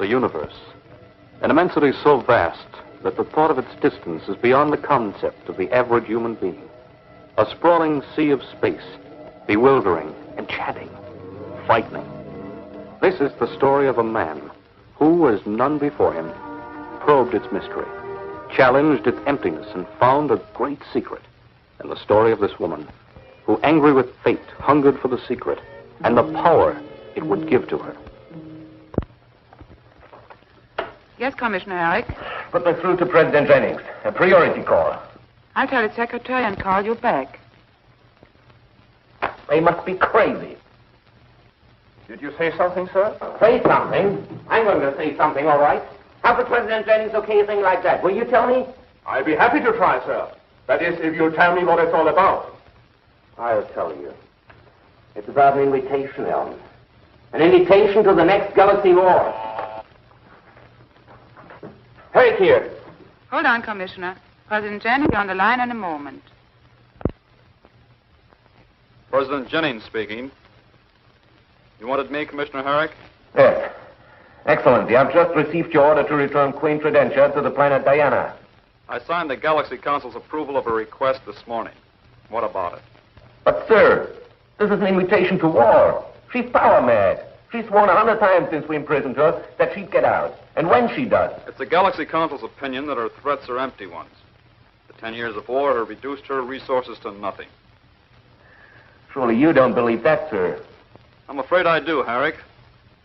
universe. An immensity so vast that the thought of its distance is beyond the concept of the average human being. A sprawling sea of space, bewildering, enchanting, frightening. This is the story of a man who, as none before him, probed its mystery, challenged its emptiness, and found a great secret. And the story of this woman who, angry with fate, hungered for the secret and the power it would give to her. Yes, Commissioner Herrick? Put me through to President Jennings. A priority call. I'll tell the secretary and call you back. They must be crazy. Did you say something, sir? Say something? I'm going to say something, all right. How could President Jennings okay a thing like that? Will you tell me? I'll be happy to try, sir. That is, if you'll tell me what it's all about. I'll tell you. It's about an invitation, Elm. An invitation to the next galaxy war. Herrick here. Hold on, Commissioner. President Jennings on the line in a moment. President Jennings speaking. You wanted me, Commissioner Herrick? Yes. Excellent. I've just received your order to return Queen Tridentia to the planet Diana. I signed the Galaxy Council's approval of a request this morning. What about it? But, sir, this is an invitation to war. She's power mad. She's sworn 100 times since we imprisoned her that she'd get out. And when she does... It's the Galaxy Council's opinion that her threats are empty ones. The 10 years of war have reduced her resources to nothing. Surely you don't believe that, sir. I'm afraid I do, Herrick.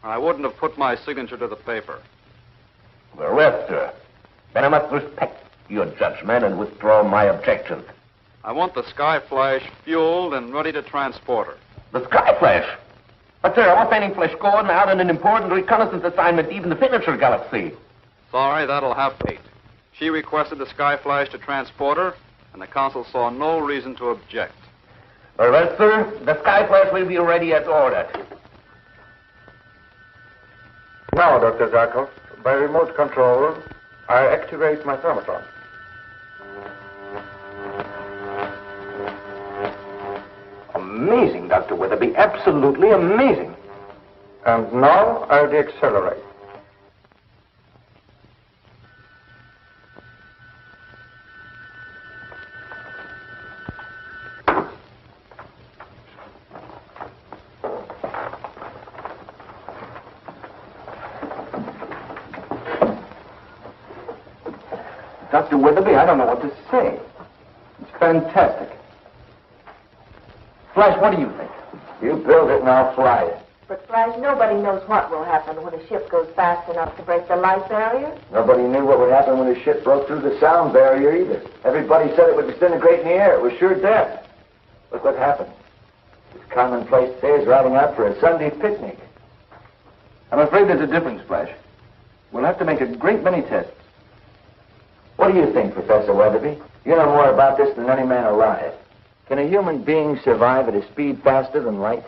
I wouldn't have put my signature to the paper. Very well, sir. Then I must respect your judgment and withdraw my objections. I want the Skyflash fueled and ready to transport her. The Skyflash? But, sir, I want Fanning Flash going out on an important reconnaissance assignment, even the Finisher Galaxy. Sorry, that'll have to wait. She requested the Skyflash to transport her, and the Council saw no reason to object. Very well, sir. The Skyflash will be ready as ordered. Now, Dr. Zarkov, by remote control, I activate my thermotron. Amazing, Dr. Weatherby. Absolutely amazing. And now I'll deaccelerate. Dr. Weatherby, I don't know what to say. It's fantastic. Flash, what do you think? You build it and I'll fly it. But, Flash, nobody knows what will happen when a ship goes fast enough to break the light barrier. Nobody knew what would happen when the ship broke through the sound barrier either. Everybody said it would disintegrate in the air. It was sure death. Look what happened. It's commonplace today is riding out for a Sunday picnic. I'm afraid there's a difference, Flash. We'll have to make a great many tests. What do you think, Professor Weatherby? You know more about this than any man alive. Can a human being survive at a speed faster than light?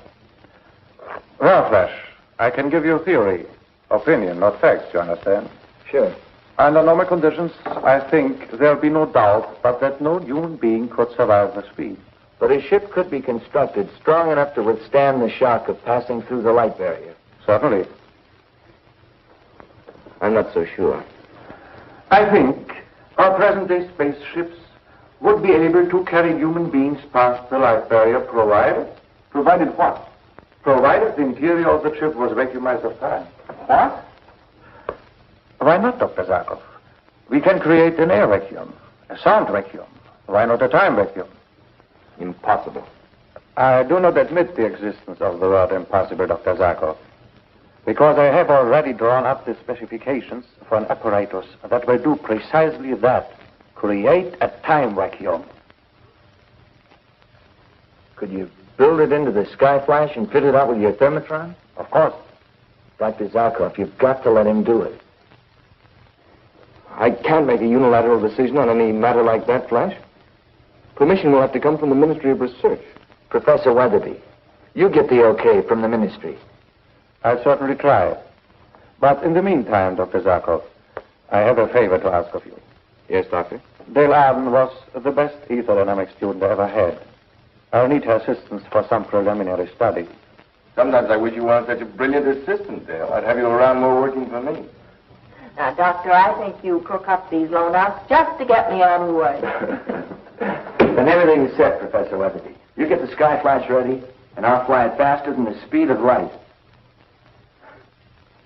Well, Flash, I can give you a theory. Opinion, not facts, you understand? Sure. Under normal conditions, I think there'll be no doubt but that no human being could survive the speed. But a ship could be constructed strong enough to withstand the shock of passing through the light barrier. Certainly. I'm not so sure. I think our present-day spaceships would be able to carry human beings past the light barrier, provided what? Provided the interior of the ship was vacuumized of time. What? Why not, Dr. Zarkov? We can create an air vacuum, a sound vacuum. Why not a time vacuum? Impossible. I do not admit the existence of the word impossible, Dr. Zarkov, because I have already drawn up the specifications for an apparatus that will do precisely that. Create a time vacuum. Could you build it into the Skyflash and fit it out with your thermotron? Of course. Dr. Zarkov, you've got to let him do it. I can't make a unilateral decision on any matter like that, Flash. Permission will have to come from the Ministry of Research. Professor Weatherby, you get the okay from the Ministry. I'll certainly try. But in the meantime, Dr. Zarkov, I have a favor to ask of you. Yes, Doctor? Dale Arden was the best ethodynamic student I ever had. I'll need her assistance for some preliminary study. Sometimes I wish you weren't such a brilliant assistant, Dale. I'd have you around more working for me. Now, Doctor, I think you crook up these loanouts just to get me out of the way. Then everything is set, Professor Weatherby. You get the sky flash ready, and I'll fly it faster than the speed of light.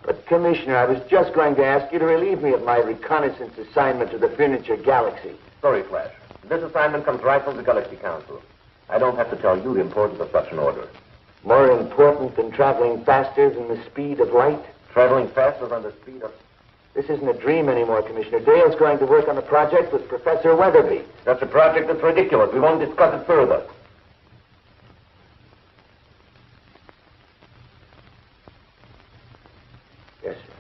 But, Commissioner, I was just going to ask you to relieve me of my reconnaissance assignment to the Furniture Galaxy. Sorry, Flash. This assignment comes right from the Galaxy Council. I don't have to tell you the importance of such an order. More important than traveling faster than the speed of light? Traveling faster than the speed of... This isn't a dream anymore, Commissioner. Dale's going to work on the project with Professor Weatherby. That's a project that's ridiculous. We won't discuss it further. Yes, sir.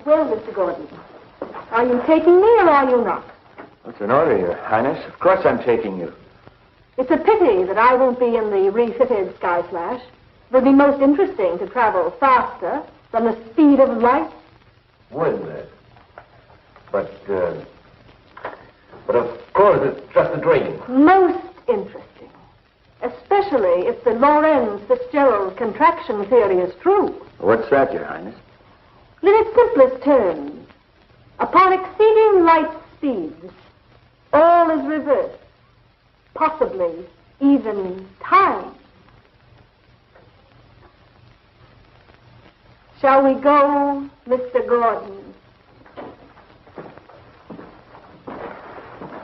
Well, Mr. Gordon, are you taking me or are you not? What's an order, Your Highness? Of course I'm taking you. It's a pity that I won't be in the refitted Sky Flash. It would be most interesting to travel faster than the speed of light. Wouldn't it? But of course, it's just a dream. Most interesting. Especially if the Lorentz-Fitzgerald contraction theory is true. What's that, Your Highness? In its simplest terms, upon exceeding light speeds, all is reversed. Possibly even time. Shall we go, Mr. Gordon?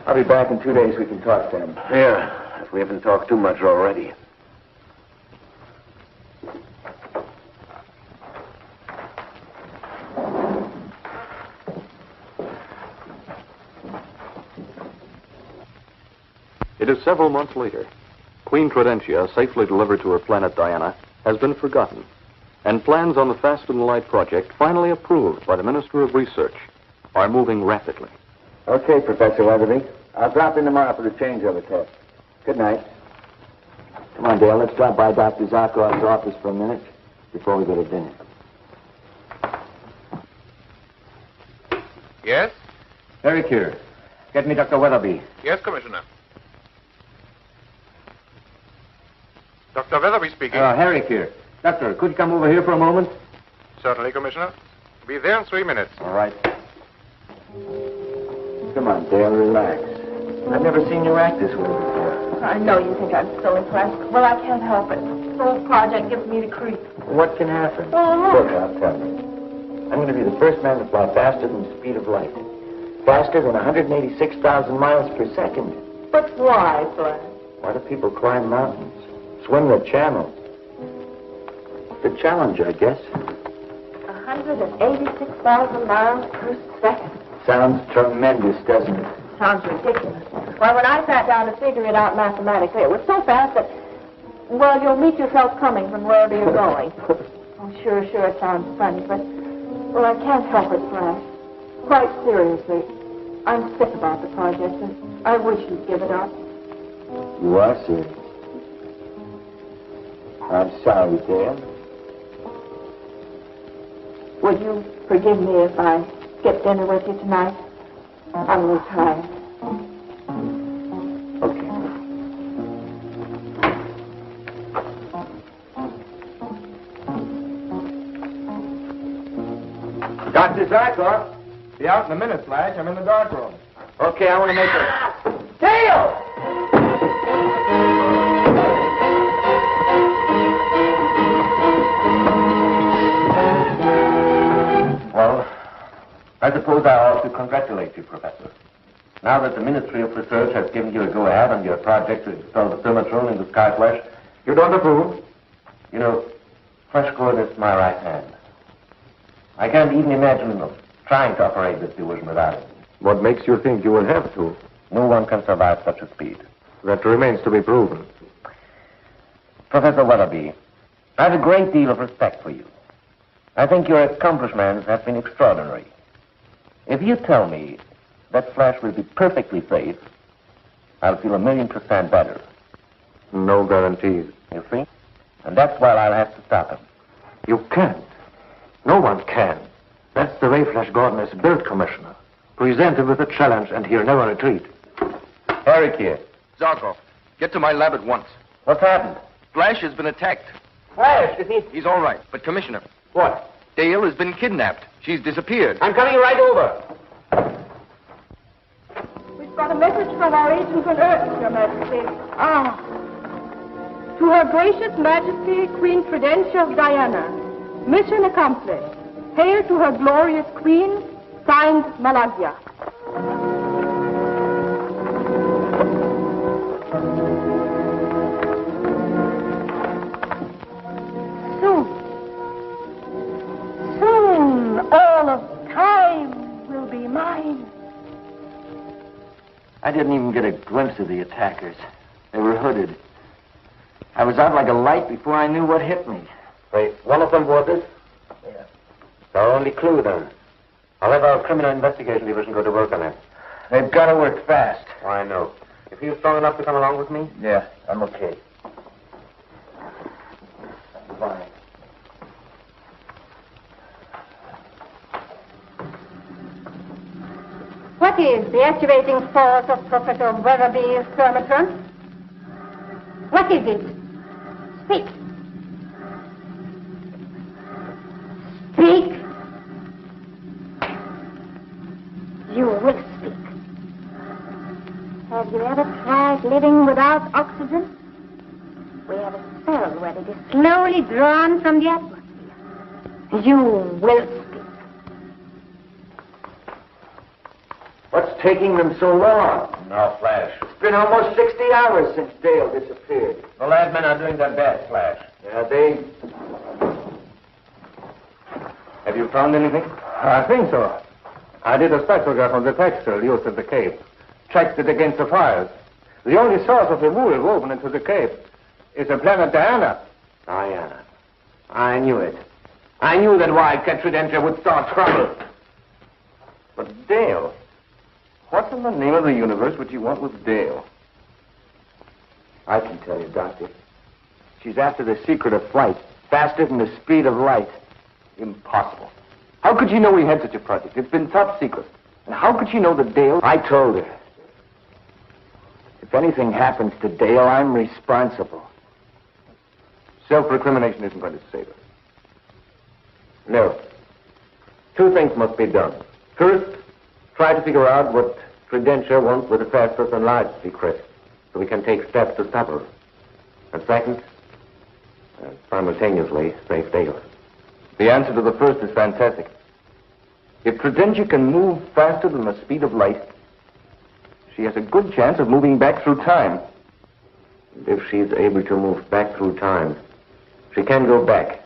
I'll be back in 2 days. We can talk then. Yeah, if we haven't talked too much already. It is several months later. Queen Tridentia, safely delivered to her planet Diana, has been forgotten, and plans on the Faster Than Light project, finally approved by the Minister of Research, are moving rapidly. Okay, Professor Weatherby. I'll drop in tomorrow for the changeover test. Good night. Come on, Dale. Let's drop by Dr. Zarkov's office for a minute before we go to dinner. Yes? Eric here. Get me Dr. Weatherby. Yes, Commissioner. Dr. Weatherby speaking. Herrick here. Doctor, could you come over here for a moment? Certainly, Commissioner. Be there in 3 minutes. All right. Come on, Dale. Relax. I've never seen you act this way before. I know you think I'm so impressed. Well, I can't help it. The whole project gives me the creep. What can happen? Oh, Look, I'll tell you. I'm going to be the first man to fly faster than the speed of light. Faster than 186,000 miles per second. But why, Flash? Why do people climb mountains? Swim the channel? The challenge, I guess. 186,000 miles per second. Sounds tremendous, doesn't it? Sounds ridiculous. Why, when I sat down to figure it out mathematically, it was so fast that, well, you'll meet yourself coming from wherever you're going. Oh, sure, it sounds funny, but, well, I can't help it, Flash. Quite seriously, I'm sick about the project, and I wish you'd give it up. You are serious. I'm sorry, Dale. Would you forgive me if I skip dinner with you tonight? I'm really tired. Okay. Dr. Zarkov. Be out in a minute, Flash. I'm in the dark room. Okay, I want to make a... Dale! Well, I suppose I ought to congratulate you, Professor. Now that the Ministry of Research has given you a go-ahead on your project to install the thermotron in the Sky Flash, you don't approve? You know, Flash Gordon is my right hand. I can't even imagine of trying to operate this division without it. What makes you think you will have to? No one can survive such a speed. That remains to be proven. Professor Weatherby, I have a great deal of respect for you. I think your accomplishments have been extraordinary. If you tell me that Flash will be perfectly safe, I'll feel 1,000,000% better. No guarantees. You see? And that's why I'll have to stop him. You can't. No one can. That's the way Flash Gordon is built, Commissioner. Presented with a challenge, and he'll never retreat. Eric here. Zarkov, get to my lab at once. What's happened? Flash has been attacked. Flash, is he... He's all right, but Commissioner, What? Dale has been kidnapped. She's disappeared. I'm coming right over. We've got a message from our agent on Earth, Your Majesty. Ah. To Her Gracious Majesty, Queen Prudential Diana. Mission accomplished. Hail to Her Glorious Queen, signed Malaysia. Soon, all of time will be mine. I didn't even get a glimpse of the attackers. They were hooded. I was out like a light before I knew what hit me. Wait, one of them was it? Yeah. It's our only clue, then. I'll have our criminal investigation division go to work on it. They've got to work fast. Oh, I know. You feel strong enough to come along with me? Yeah, I'm okay. Fine. What is the activating force of Professor Weatherby's thermotron? What is it? Speak. Speak. You will speak. Have you ever tried living without oxygen? We have a cell where it is slowly drawn from the atmosphere. You will speak. What's taking them so long? No, Flash. It's been almost 60 hours since Dale disappeared. The lab men are doing their best, Flash. Yeah, they... Have you found anything? I think so. I did a spectrograph on the textile used at the Cape. Checked it against the fires. The only source of the wool woven into the Cape is the planet Diana. Diana. I knew it. I knew that Wildcat Tridentia would start trouble. But Dale? What's in the name of the universe would you want with Dale? I can tell you, Doctor. She's after the secret of flight, faster than the speed of light. Impossible. How could you know we had such a project? It's been top secret. And how could you know that Dale... I told her. If anything happens to Dale, I'm responsible. Self-recrimination isn't going to save us. No. Two things must be done. First, try to figure out what Tridentia wants with the faster than light secret, so we can take steps to stop her. And second, simultaneously save Dale. The answer to the first is fantastic. If Tridentia can move faster than the speed of light, she has a good chance of moving back through time. And if she's able to move back through time, she can go back.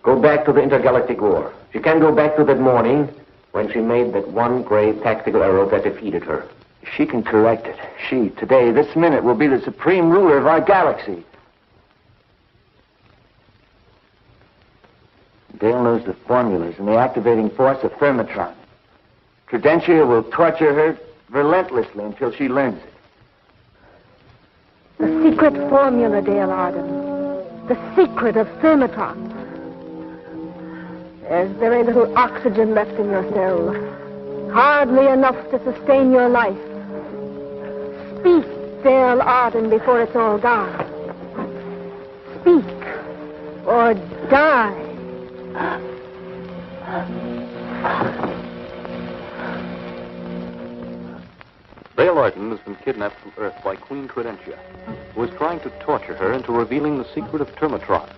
Go back to the intergalactic war. She can go back to that morning when she made that one grave tactical error that defeated her. If she can correct it, she, today, this minute, will be the supreme ruler of our galaxy. Dale knows the formulas and the activating force of thermotron. Tridentia will torture her relentlessly until she learns it. The secret formula, Dale Arden. The secret of thermotron. There's very little oxygen left in your cell. Hardly enough to sustain your life. Speak, Dale Arden, before it's all gone. Speak, or die. Dale Arden has been kidnapped from Earth by Queen Tridentia, who is trying to torture her into revealing the secret of thermotron,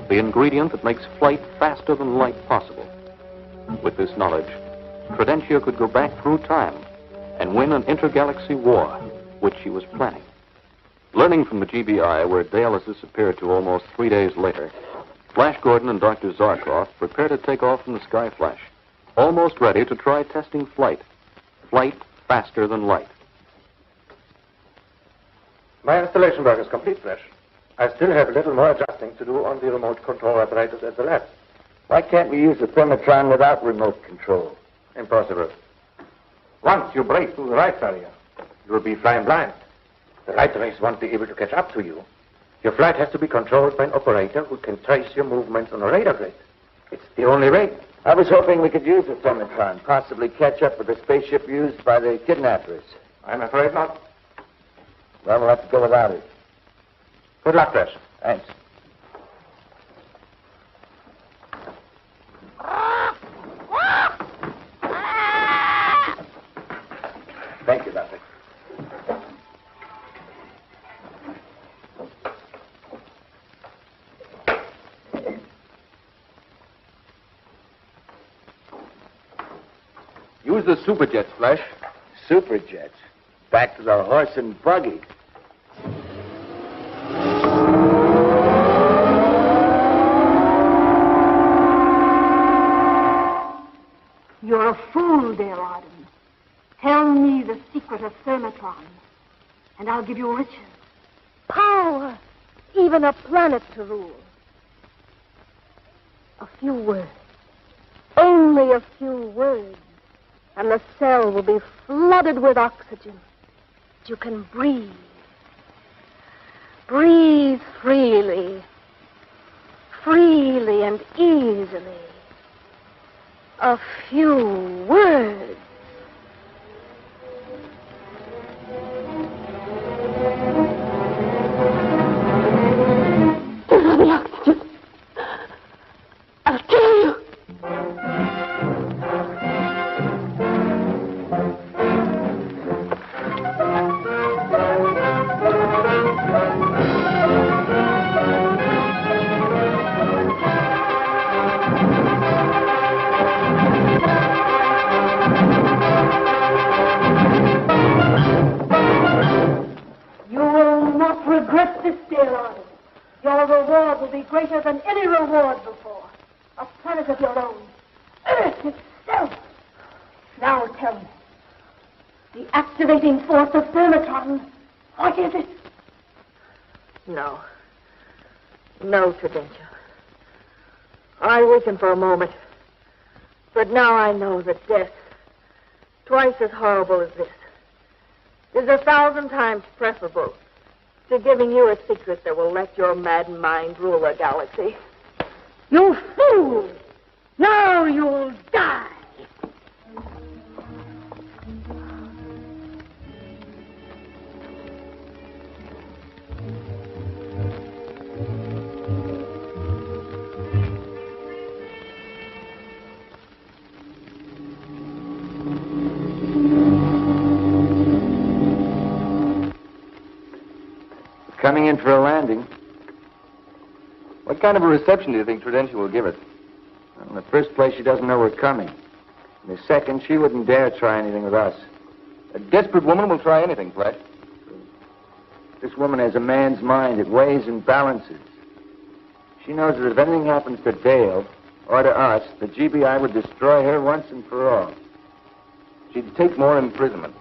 the ingredient that makes flight faster than light possible. With this knowledge, Tridentia could go back through time and win an intergalaxy war, which she was planning. Learning from the GBI where Dale has disappeared to almost 3 days later, Flash Gordon and Dr. Zarkov prepare to take off from the Sky Flash, almost ready to try testing flight. Flight faster than light. My installation work is complete, Flash. I still have a little more adjusting to do on the remote control apparatus at the lab. Why can't we use the thermotron without remote control? Impossible. Once you break through the light barrier, you will be flying blind. The light rays won't be able to catch up to you. Your flight has to be controlled by an operator who can trace your movements on a radar grid. It's the only way. I was hoping we could use the thermotron, possibly catch up with the spaceship used by the kidnappers. I'm afraid not. Well, we'll have to go without it. Good luck, Flash. Thanks. Use the superjets, Flash. Superjets. Back to the horse and buggy. You're a fool, dear Arden. Tell me the secret of Thermotron, and I'll give you riches, power, even a planet to rule. A few words, only a few words, and the cell will be flooded with oxygen. You can breathe. Breathe freely, freely and easily. A few words. Give her the oxygen. I'll kill you. Regret this, dear Arden. Your reward will be greater than any reward before. A planet of your own. Earth itself. Now tell me. The activating force of Thermotron. What is it? No. No, Tridentia. I weakened for a moment. But now I know that death, twice as horrible as this, is 1,000 times preferable to giving you a secret that will let your mad mind rule a galaxy. You fool! Now you'll die! Coming in for a landing. What kind of a reception do you think Tridentia will give it? Well, in the first place, she doesn't know we're coming. In the second, she wouldn't dare try anything with us. A desperate woman will try anything, Flash. This woman has a man's mind. It weighs and balances. She knows that if anything happens to Dale or to us, the GBI would destroy her once and for all. She'd take more imprisonment.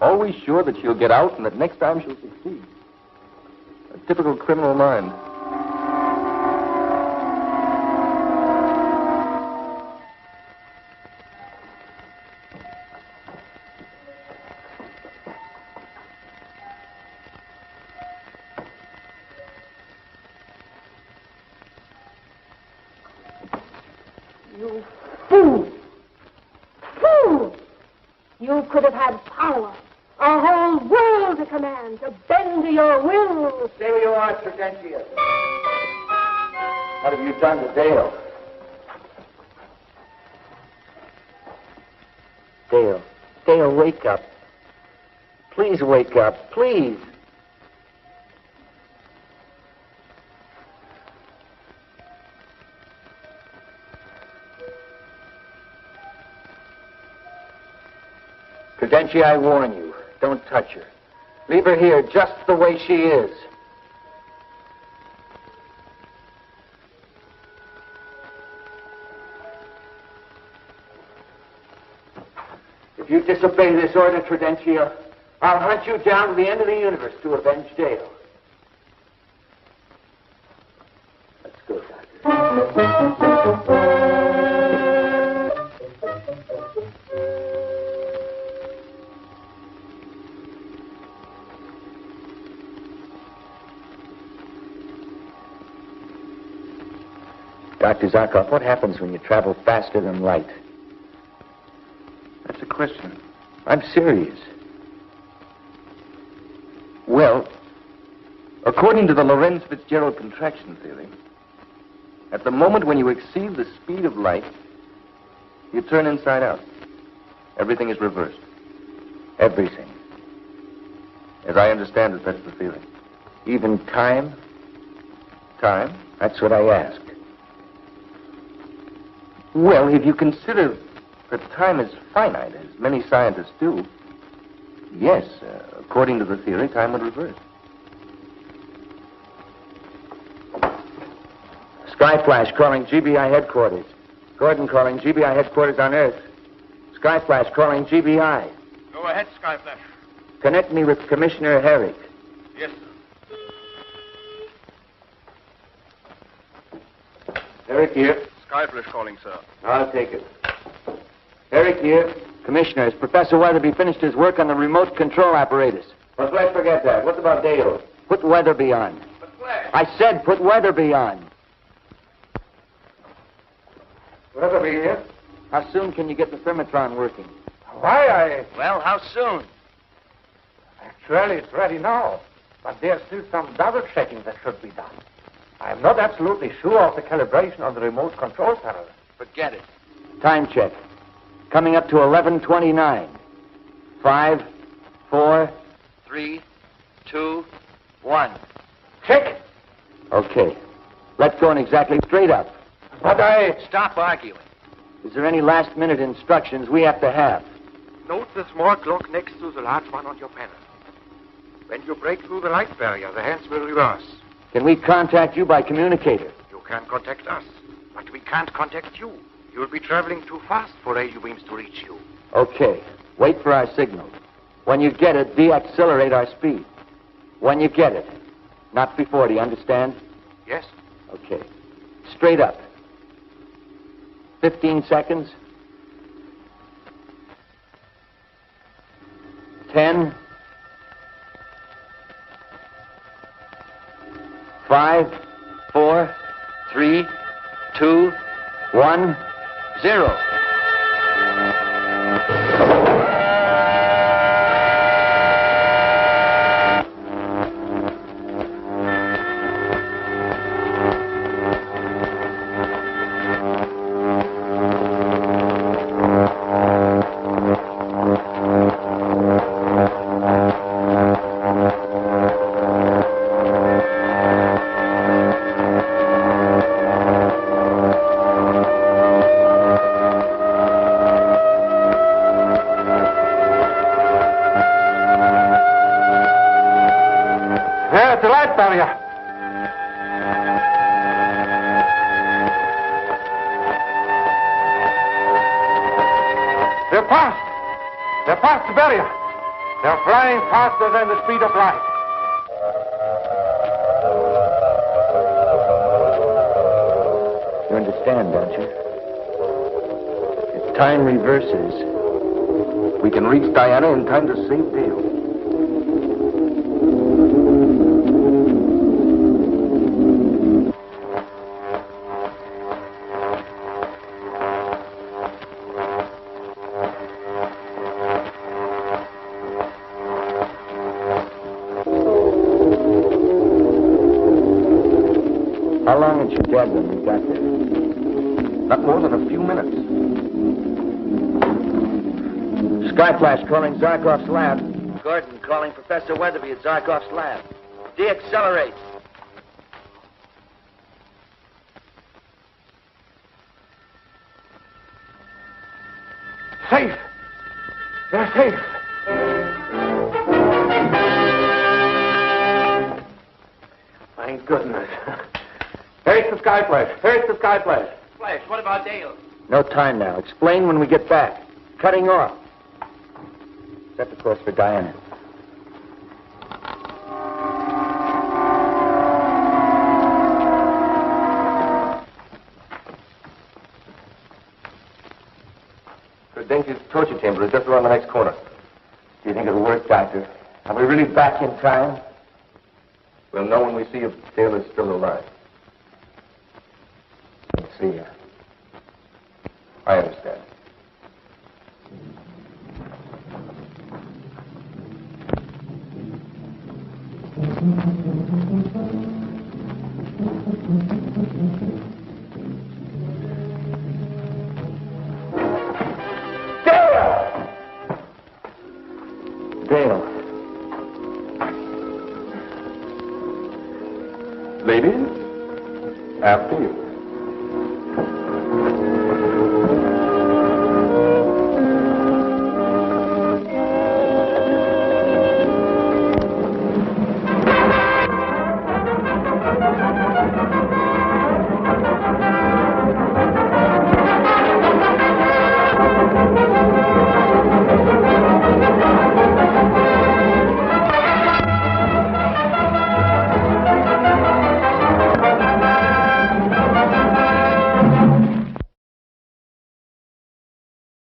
Always sure that she'll get out and that next time she'll succeed. A typical criminal mind. You fool! Fool! You could have had power. A whole world to command, to bend to your will. Stay where you are, Tridentia. What have you done to Dale? Dale. Dale, wake up. Please wake up. Please. Tridentia, I warn you. Don't touch her. Leave her here just the way she is. If you disobey this order, Tridentia, I'll hunt you down to the end of the universe to avenge Dale. Let's go, Doctor. Dr. Zarkov, what happens when you travel faster than light? That's a question. I'm serious. Well, according to the Lorentz-Fitzgerald contraction theory, at the moment when you exceed the speed of light, you turn inside out. Everything is reversed. Everything. As I understand it, that's the theory. Even time? Time? That's what I asked. Well, if you consider But time is finite, as many scientists do. Yes, according to the theory, time would reverse. Skyflash calling GBI headquarters. Gordon calling GBI headquarters on Earth. Skyflash calling GBI. Go ahead, Skyflash. Connect me with Commissioner Herrick. Yes, sir. Herrick here. Skyflash calling, sir. I'll take it. Herrick here. Commissioner, has Professor Weatherby finished his work on the remote control apparatus? Well, let's forget that. What about Dale? Put Weatherby on. But Flash. I said put Weatherby on. Weatherby here? How soon can you get the thermotron working? Why, Well, how soon? Actually, it's ready now. But there's still some double checking that should be done. I'm not absolutely sure of the calibration on the remote control panel. Forget it. Time check. Coming up to 11:29. 5, 4, 3, 2, 1. Check! Okay. Let's go in exactly straight up. But Stop arguing. Is there any last-minute instructions we have to have? Note the small clock next to the large one on your panel. When you break through the light barrier, the hands will reverse. Can we contact you by communicator? You can contact us, but we can't contact you. You'll be traveling too fast for radio beams to reach you. Okay. Wait for our signal. When you get it, deaccelerate our speed. When you get it. Not before, do you understand? Yes? Okay. Straight up. 15 seconds. 10. 5, 4, 3, 2, 1, 0. There's the light barrier. They're past. They're past the barrier. They're flying faster than the speed of light. You understand, don't you? If time reverses, we can reach Diana in time to save Dale. How long had she dead when we got there? Not more than a few minutes. Skyflash calling Zarkov's lab. Gordon calling Professor Weatherby at Zarkov's lab. Deaccelerate. Safe. They're safe. Thank goodness. Here's the Skyflash. Here's the Skyflash. Flash, what about Dale? No time now. Explain when we get back. Cutting off. Set the course for Diana. Denke's torture chamber is just around the next corner. Do you think it'll work, Doctor? Are we really back in time? We'll know when we see if Dale is still alive. Let's see. I understand. Dale. Ladies, after you.